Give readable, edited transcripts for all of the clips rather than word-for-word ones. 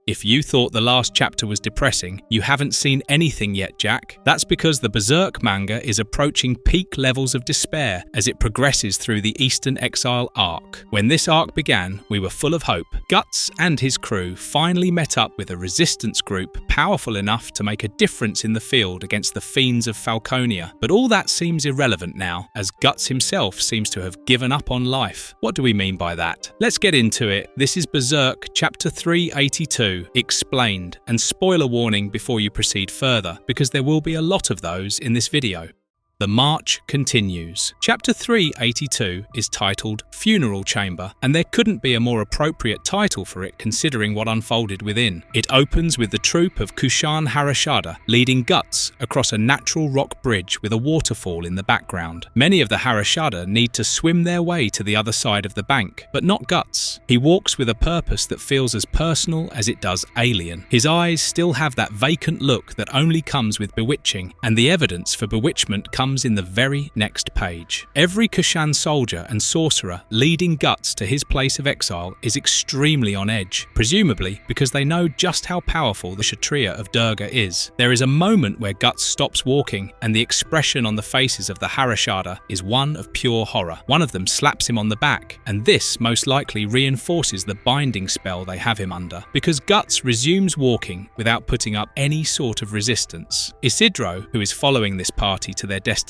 If you thought the last chapter was depressing, you haven't seen anything yet, Jack. That's because the Berserk manga is approaching peak levels of despair as it progresses through the Eastern Exile Arc. When this arc began, we were full of hope. Guts and his crew finally met up with a resistance group powerful enough to make a difference in the field against the fiends of Falconia. But all that seems irrelevant now, as Guts himself seems to have given up on life. What do we mean by that? Let's get into it. This is Berserk Chapter 382. Explained, and spoiler warning before you proceed further, because there will be a lot of those in this video. The march continues. Chapter 382 is titled Funeral Chamber, and there couldn't be a more appropriate title for it considering what unfolded within. It opens with the troop of Kushan Harashada leading Guts across a natural rock bridge with a waterfall in the background. Many of the Harashada need to swim their way to the other side of the bank, but not Guts. He walks with a purpose that feels as personal as it does alien. His eyes still have that vacant look that only comes with bewitching, and the evidence for bewitchment comes in the very next page. Every Kushan soldier and sorcerer leading Guts to his place of exile is extremely on edge, presumably because they know just how powerful the Kshatriya of Durga is. There is a moment where Guts stops walking, and the expression on the faces of the Harashada is one of pure horror. One of them slaps him on the back, and this most likely reinforces the binding spell they have him under, because Guts resumes walking without putting up any sort of resistance. Isidro, who is following this party to their destination,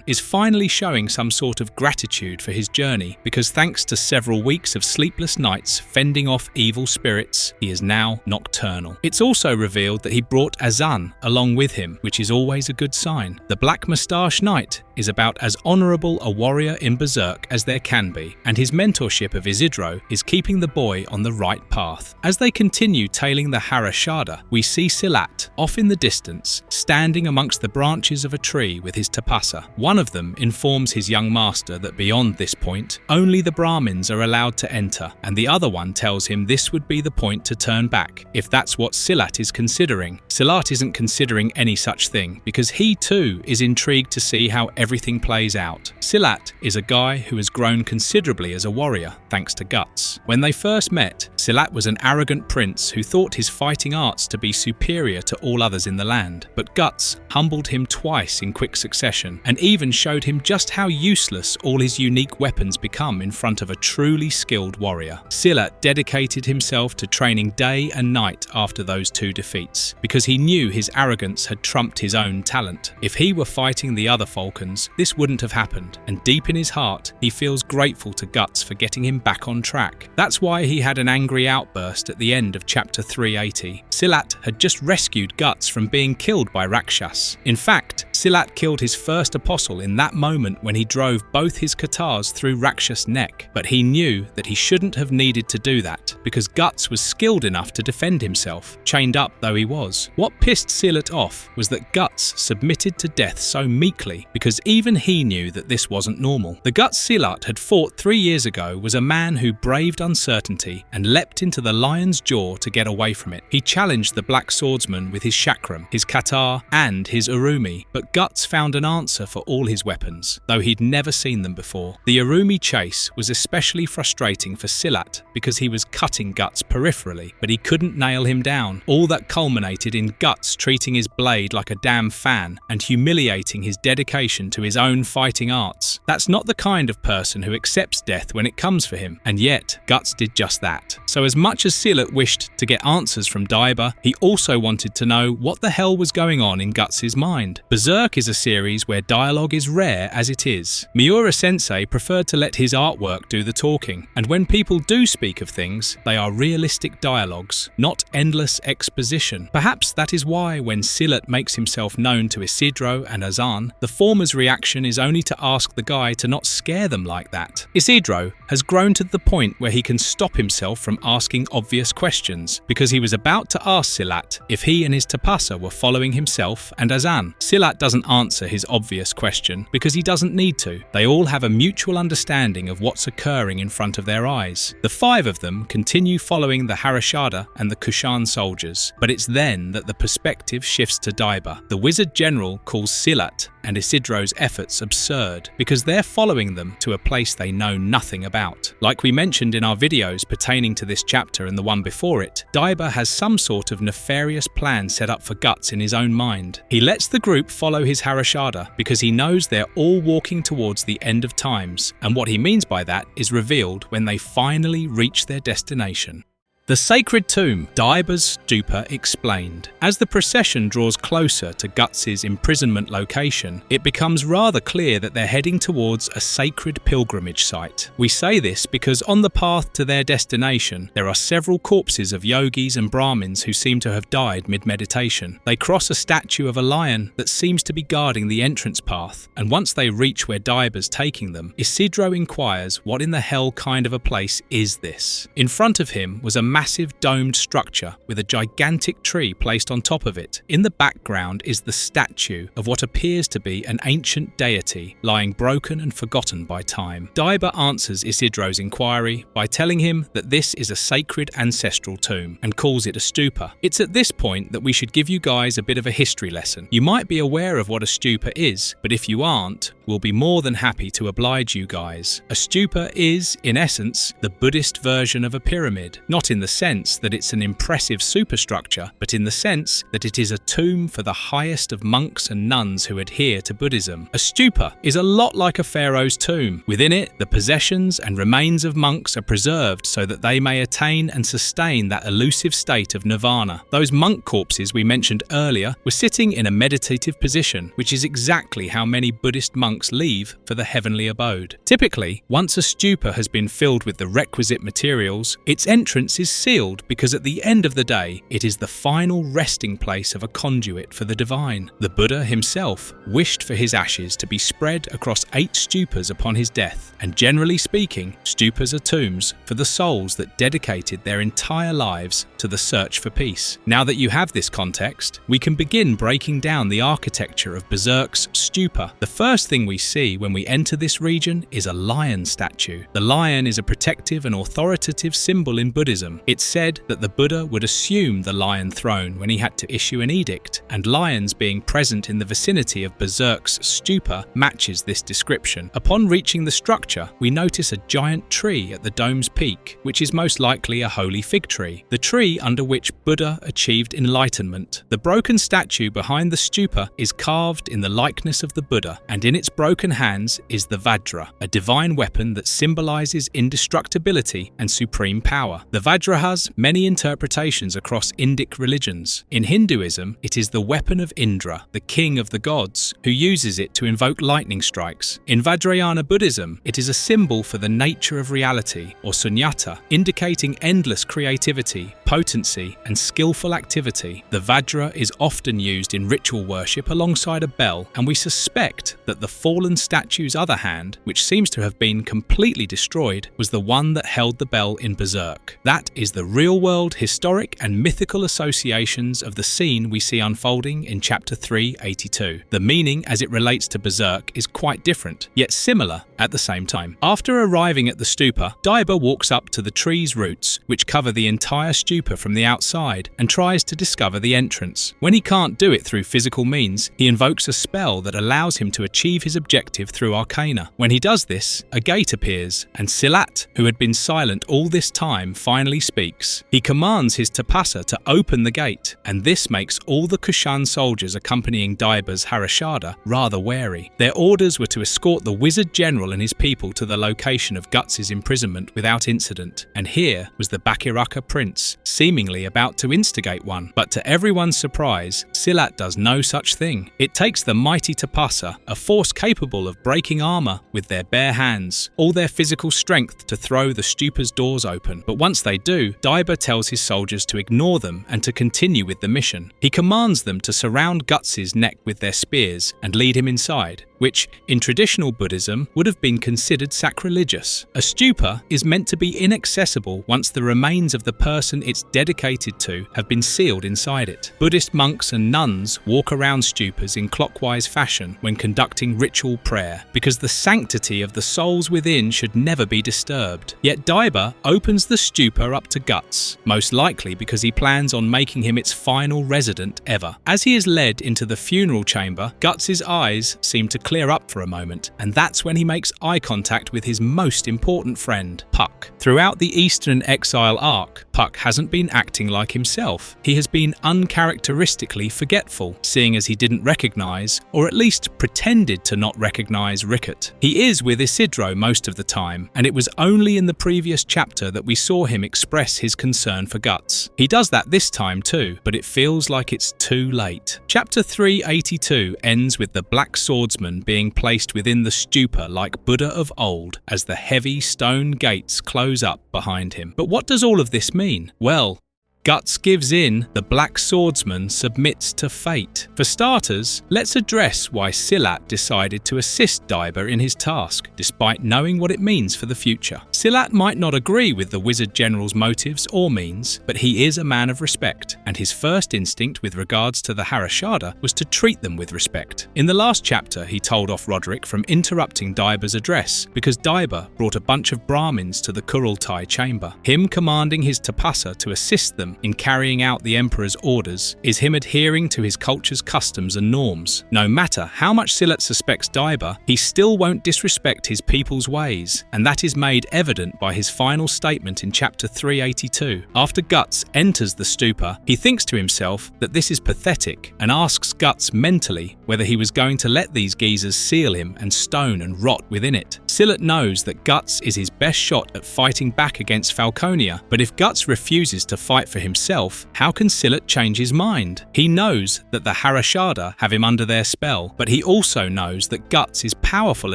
is finally showing some sort of gratitude for his journey, because thanks to several weeks of sleepless nights fending off evil spirits, he is now nocturnal. It's also revealed that he brought Azan along with him, which is always a good sign. The Black Moustache Knight is about as honourable a warrior in Berserk as there can be, and his mentorship of Isidro is keeping the boy on the right path. As they continue tailing the Harashada, we see Silat, off in the distance, standing amongst the branches of a tree with his tapasa. One of them informs his young master that beyond this point, only the Brahmins are allowed to enter, and the other one tells him this would be the point to turn back, if that's what Silat is considering. Silat isn't considering any such thing, because he too is intrigued to see how everything plays out. Silat is a guy who has grown considerably as a warrior, thanks to Guts. When they first met, Silat was an arrogant prince who thought his fighting arts to be superior to all others in the land, but Guts humbled him twice in quick succession, and even showed him just how useless all his unique weapons become in front of a truly skilled warrior. Silat dedicated himself to training day and night after those two defeats, because he knew his arrogance had trumped his own talent. If he were fighting the other Falcons, this wouldn't have happened, and deep in his heart, he feels grateful to Guts for getting him back on track. That's why he had an angry outburst at the end of chapter 380. Silat had just rescued Guts from being killed by Rakshas. In fact, Silat killed his first apostle in that moment when he drove both his katars through Rakshas' neck, but he knew that he shouldn't have needed to do that, because Guts was skilled enough to defend himself, chained up though he was. What pissed Silat off was that Guts submitted to death so meekly, because even he knew that this wasn't normal. The Guts Silat had fought 3 years ago was a man who braved uncertainty and leapt into the lion's jaw to get away from it. He challenged the black swordsman with his chakram, his katar, and his urumi, but Guts found an answer for all his weapons, though he'd never seen them before. The urumi chase was especially frustrating for Silat because he was cutting Guts peripherally, but he couldn't nail him down. All that culminated in Guts treating his blade like a damn fan and humiliating his dedication to his own fighting arts. That's not the kind of person who accepts death when it comes for him, and yet Guts did just that. So as much as Silat wished to get answers from Daiba, he also wanted to know what the hell was going on in Guts' mind. Berserk is a series where dialogue is rare as it is. Miura-sensei preferred to let his artwork do the talking, and when people do speak of things, they are realistic dialogues, not endless exposition. Perhaps that is why when Silat makes himself known to Isidro and Azan, the former's reaction is only to ask the guy to not scare them like that. Isidro has grown to the point where he can stop himself from asking obvious questions, because he was about to ask Silat if he and his tapasa were following himself and Azan. Silat doesn't answer his obvious question because he doesn't need to. They all have a mutual understanding of what's occurring in front of their eyes. The 5 of them continue following the Harashada and the Kushan soldiers, but it's then that the perspective shifts to Daiba. The wizard general calls Silat and Isidro's efforts absurd, because they're following them to a place they know nothing about. Like we mentioned in our videos pertaining to this chapter and the one before it, Daiba has some sort of nefarious plan set up for Guts in his own mind. He lets the group follow his Harashada because he knows they're all walking towards the end of times, and what he means by that is revealed when they finally reach their destination. The Sacred Tomb, Daiba's Stupa explained. As the procession draws closer to Guts' imprisonment location, it becomes rather clear that they're heading towards a sacred pilgrimage site. We say this because on the path to their destination, there are several corpses of yogis and Brahmins who seem to have died mid-meditation. They cross a statue of a lion that seems to be guarding the entrance path, and once they reach where Daiba's taking them, Isidro inquires what in the hell kind of a place is this. In front of him was a massive domed structure with a gigantic tree placed on top of it. In the background is the statue of what appears to be an ancient deity lying broken and forgotten by time. Daiba answers Isidro's inquiry by telling him that this is a sacred ancestral tomb and calls it a stupa. It's at this point that we should give you guys a bit of a history lesson. You might be aware of what a stupa is, but if you aren't, we'll be more than happy to oblige you guys. A stupa is, in essence, the Buddhist version of a pyramid, not in the sense that it's an impressive superstructure, but in the sense that it is a tomb for the highest of monks and nuns who adhere to Buddhism. A stupa is a lot like a pharaoh's tomb. Within it, the possessions and remains of monks are preserved so that they may attain and sustain that elusive state of nirvana. Those monk corpses we mentioned earlier were sitting in a meditative position, which is exactly how many Buddhist monks leave for the heavenly abode. Typically, once a stupa has been filled with the requisite materials, its entrance is sealed because at the end of the day, it is the final resting place of a conduit for the divine. The Buddha himself wished for his ashes to be spread across 8 stupas upon his death, and generally speaking, stupas are tombs for the souls that dedicated their entire lives to the search for peace. Now that you have this context, we can begin breaking down the architecture of Berserk's stupa. The first thing we see when we enter this region is a lion statue. The lion is a protective and authoritative symbol in Buddhism. It's said that the Buddha would assume the lion throne when he had to issue an edict, and lions being present in the vicinity of Berserk's stupa matches this description. Upon reaching the structure, we notice a giant tree at the dome's peak, which is most likely a holy fig tree, the tree under which Buddha achieved enlightenment. The broken statue behind the stupa is carved in the likeness of the Buddha, and in its broken hands is the Vajra, a divine weapon that symbolizes indestructibility and supreme power. The Vajra has many interpretations across Indic religions. In Hinduism, it is the weapon of Indra, the king of the gods, who uses it to invoke lightning strikes. In Vajrayana Buddhism, it is a symbol for the nature of reality, or sunyata, indicating endless creativity, potency, and skillful activity. The Vajra is often used in ritual worship alongside a bell, and we suspect that the fallen statue's other hand, which seems to have been completely destroyed, was the one that held the bell in Berserk. That is the real-world historic and mythical associations of the scene we see unfolding in Chapter 382. The meaning as it relates to Berserk is quite different, yet similar at the same time. After arriving at the stupa, Daiba walks up to the tree's roots, which cover the entire stupa from the outside, and tries to discover the entrance. When he can't do it through physical means, he invokes a spell that allows him to achieve his objective through arcana. When he does this, a gate appears, and Silat, who had been silent all this time, finally speaks. He commands his Tapasa to open the gate, and this makes all the Kushan soldiers accompanying Daiba's Harashada rather wary. Their orders were to escort the wizard general and his people to the location of Guts' imprisonment without incident, and here was the Bakiraka prince, seemingly about to instigate one. But to everyone's surprise, Silat does no such thing. It takes the mighty Tapasa, a force capable of breaking armor with their bare hands, all their physical strength to throw the stupa's doors open. But once they do, Daiba tells his soldiers to ignore them and to continue with the mission. He commands them to surround Guts' neck with their spears and lead him inside, which, in traditional Buddhism, would have have been considered sacrilegious. A stupa is meant to be inaccessible once the remains of the person it's dedicated to have been sealed inside it. Buddhist monks and nuns walk around stupas in clockwise fashion when conducting ritual prayer, because the sanctity of the souls within should never be disturbed. Yet Daiba opens the stupa up to Guts, most likely because he plans on making him its final resident ever. As he is led into the funeral chamber, Guts' eyes seem to clear up for a moment, and that's when he makes eye contact with his most important friend, Puck. Throughout the Eastern Exile Arc, Puck hasn't been acting like himself. He has been uncharacteristically forgetful, seeing as he didn't recognize, or at least pretended to not recognize, Rickett. He is with Isidro most of the time, and it was only in the previous chapter that we saw him express his concern for Guts. He does that this time too, but it feels like it's too late. Chapter 382 ends with the Black Swordsman being placed within the stupa like Buddha of old, as the heavy stone gates close up behind him. But what does all of this mean? Well, Guts gives in, the Black Swordsman submits to fate. For starters, let's address why Silat decided to assist Daiba in his task, despite knowing what it means for the future. Silat might not agree with the Wizard General's motives or means, but he is a man of respect, and his first instinct with regards to the Harashada was to treat them with respect. In the last chapter, he told off Roderick from interrupting Daiba's address, because Daiba brought a bunch of Brahmins to the Kurultai chamber. Him commanding his Tapasa to assist them in carrying out the Emperor's orders is him adhering to his culture's customs and norms. No matter how much Silat suspects Daiba, he still won't disrespect his people's ways, and that is made evident by his final statement in chapter 382. After Guts enters the stupa, he thinks to himself that this is pathetic and asks Guts mentally whether he was going to let these geezers seal him and stone and rot within it. Silat knows that Guts is his best shot at fighting back against Falconia, but if Guts refuses to fight for himself, how can Silat change his mind? He knows that the Harashada have him under their spell, but he also knows that Guts is powerful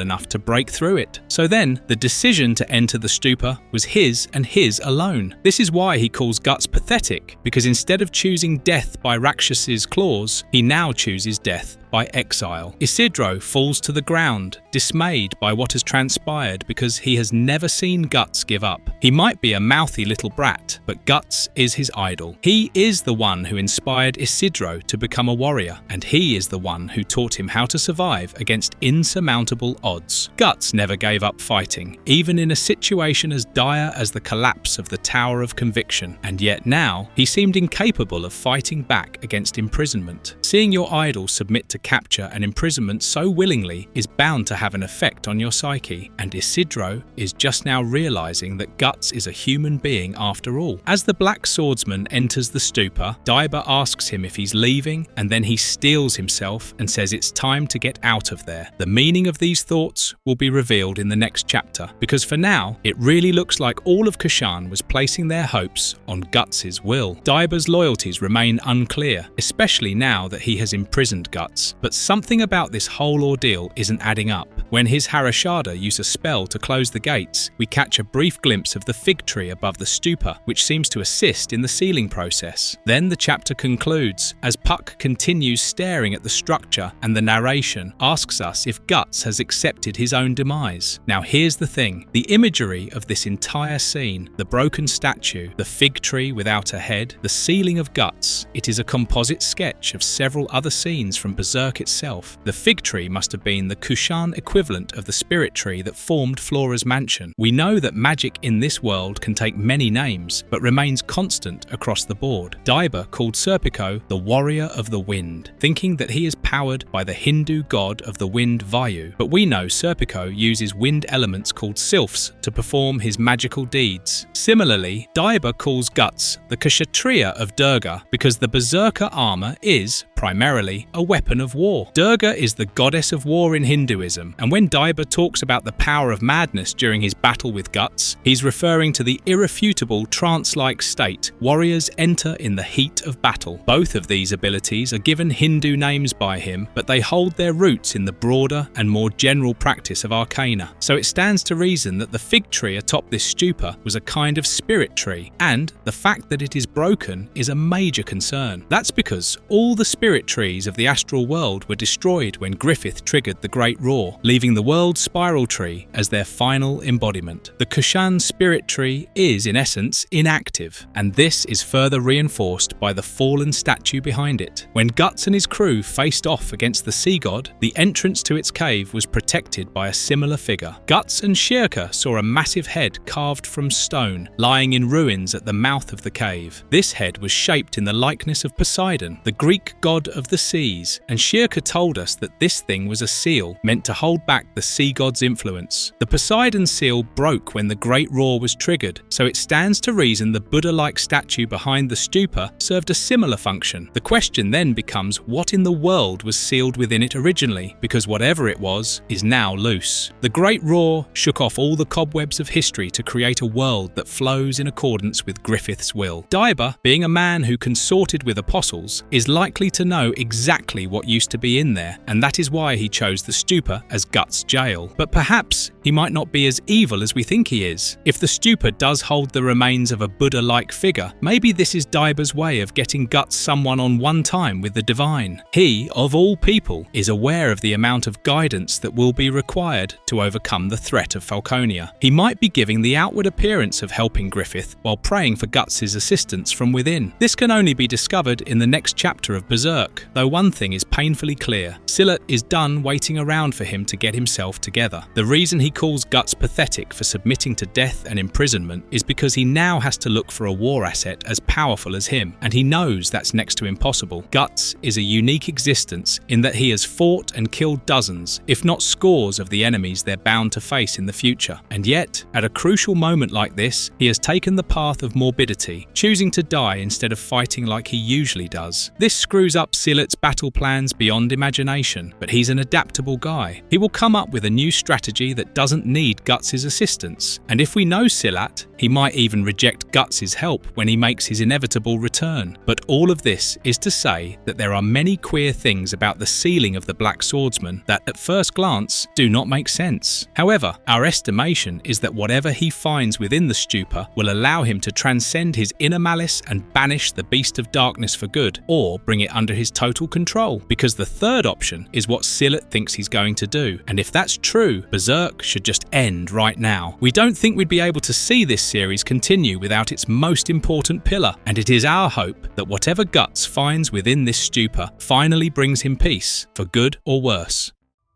enough to break through it. So then, the decision to enter the stupa was his and his alone. This is why he calls Guts pathetic, because instead of choosing death by Rakshas's claws, he now chooses death by exile. Isidro falls to the ground, dismayed by what has transpired because he has never seen Guts give up. He might be a mouthy little brat, but Guts is his idol. He is the one who inspired Isidro to become a warrior, and he is the one who taught him how to survive against insurmountable odds. Guts never gave up fighting, even in a situation as dire as the collapse of the Tower of Conviction, and yet now he seemed incapable of fighting back against imprisonment. Seeing your idol submit to capture and imprisonment so willingly is bound to have an effect on your psyche, and Isidro is just now realizing that Guts is a human being after all. As the Black Swordsman enters the stupa, Daiba asks him if he's leaving, and then he steels himself and says it's time to get out of there. The meaning of these thoughts will be revealed in the next chapter, because for now, it really looks like all of Kashan was placing their hopes on Guts' will. Daiba's loyalties remain unclear, especially now that he has imprisoned Guts. But something about this whole ordeal isn't adding up. When his Harashada use a spell to close the gates, we catch a brief glimpse of the fig tree above the stupa, which seems to assist in the sealing process. Then the chapter concludes, as Puck continues staring at the structure, and the narration asks us if Guts has accepted his own demise. Now here's the thing, the imagery of this entire scene, the broken statue, the fig tree without a head, the sealing of Guts, it is a composite sketch of several other scenes from Berserk itself. The fig tree must have been the Kushan equivalent of the spirit tree that formed Flora's mansion. We know that magic in this world can take many names, but remains constant across the board. Daiba called Serpico the Warrior of the Wind, thinking that he is powered by the Hindu god of the wind Vayu, but we know Serpico uses wind elements called sylphs to perform his magical deeds. Similarly, Daiba calls Guts the Kshatriya of Durga because the Berserker armor is, primarily, a weapon of war. Durga is the goddess of war in Hinduism, and when Daiba talks about the power of madness during his battle with Guts, he's referring to the irrefutable trance-like state warriors enter in the heat of battle. Both of these abilities are given Hindu names by him, but they hold their roots in the broader and more general practice of arcana. So it stands to reason that the fig tree atop this stupa was a kind of spirit tree, and the fact that it is broken is a major concern. That's because all the spirit spirit trees of the astral world were destroyed when Griffith triggered the Great Roar, leaving the world's spiral tree as their final embodiment. The Kushan spirit tree is, in essence, inactive, and this is further reinforced by the fallen statue behind it. When Guts and his crew faced off against the sea god, the entrance to its cave was protected by a similar figure. Guts and Shirka saw a massive head carved from stone, lying in ruins at the mouth of the cave. This head was shaped in the likeness of Poseidon, the Greek god of the seas, and Shirka told us that this thing was a seal meant to hold back the sea god's influence. The Poseidon seal broke when the Great Roar was triggered, so it stands to reason the Buddha-like statue behind the stupa served a similar function. The question then becomes what in the world was sealed within it originally, because whatever it was is now loose. The Great Roar shook off all the cobwebs of history to create a world that flows in accordance with Griffith's will. Daiba, being a man who consorted with apostles, is likely to know exactly what used to be in there, and that is why he chose the stupa as Guts' jail. But perhaps he might not be as evil as we think he is. If the stupa does hold the remains of a Buddha-like figure, maybe this is Daiba's way of getting Guts someone on one time with the divine. He, of all people, is aware of the amount of guidance that will be required to overcome the threat of Falconia. He might be giving the outward appearance of helping Griffith while praying for Guts' assistance from within. This can only be discovered in the next chapter of Berserk, though one thing is painfully clear. Silat is done waiting around for him to get himself together. The reason he calls Guts pathetic for submitting to death and imprisonment is because he now has to look for a war asset as powerful as him, and he knows that's next to impossible. Guts is a unique existence in that he has fought and killed dozens, if not scores, of the enemies they're bound to face in the future. And yet, at a crucial moment like this, he has taken the path of morbidity, choosing to die instead of fighting like he usually does. This screws up Silat's battle plans beyond imagination, but he's an adaptable guy. He will come up with a new strategy that doesn't need Guts' assistance. And if we know Silat, he might even reject Guts' help when he makes his inevitable return. But all of this is to say that there are many queer things about the sealing of the Black Swordsman that at first glance do not make sense. However, our estimation is that whatever he finds within the stupa will allow him to transcend his inner malice and banish the beast of darkness for good, or bring it under his total control, because the third option is what Silat thinks he's going to do. And if that's true, Berserk should just end right now. We don't think we'd be able to see this series continue without its most important pillar, and it is our hope that whatever Guts finds within this stupa finally brings him peace, for good or worse.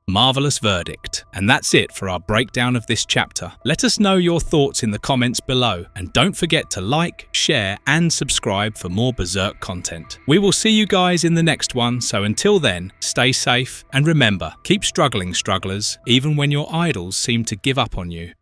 Marvelous verdict. And that's it for our breakdown of this chapter. Let us know your thoughts in the comments below, and don't forget to like, share and subscribe for more Berserk content. We will see you guys in the next one, so until then, stay safe and remember, keep struggling, strugglers, even when your idols seem to give up on you.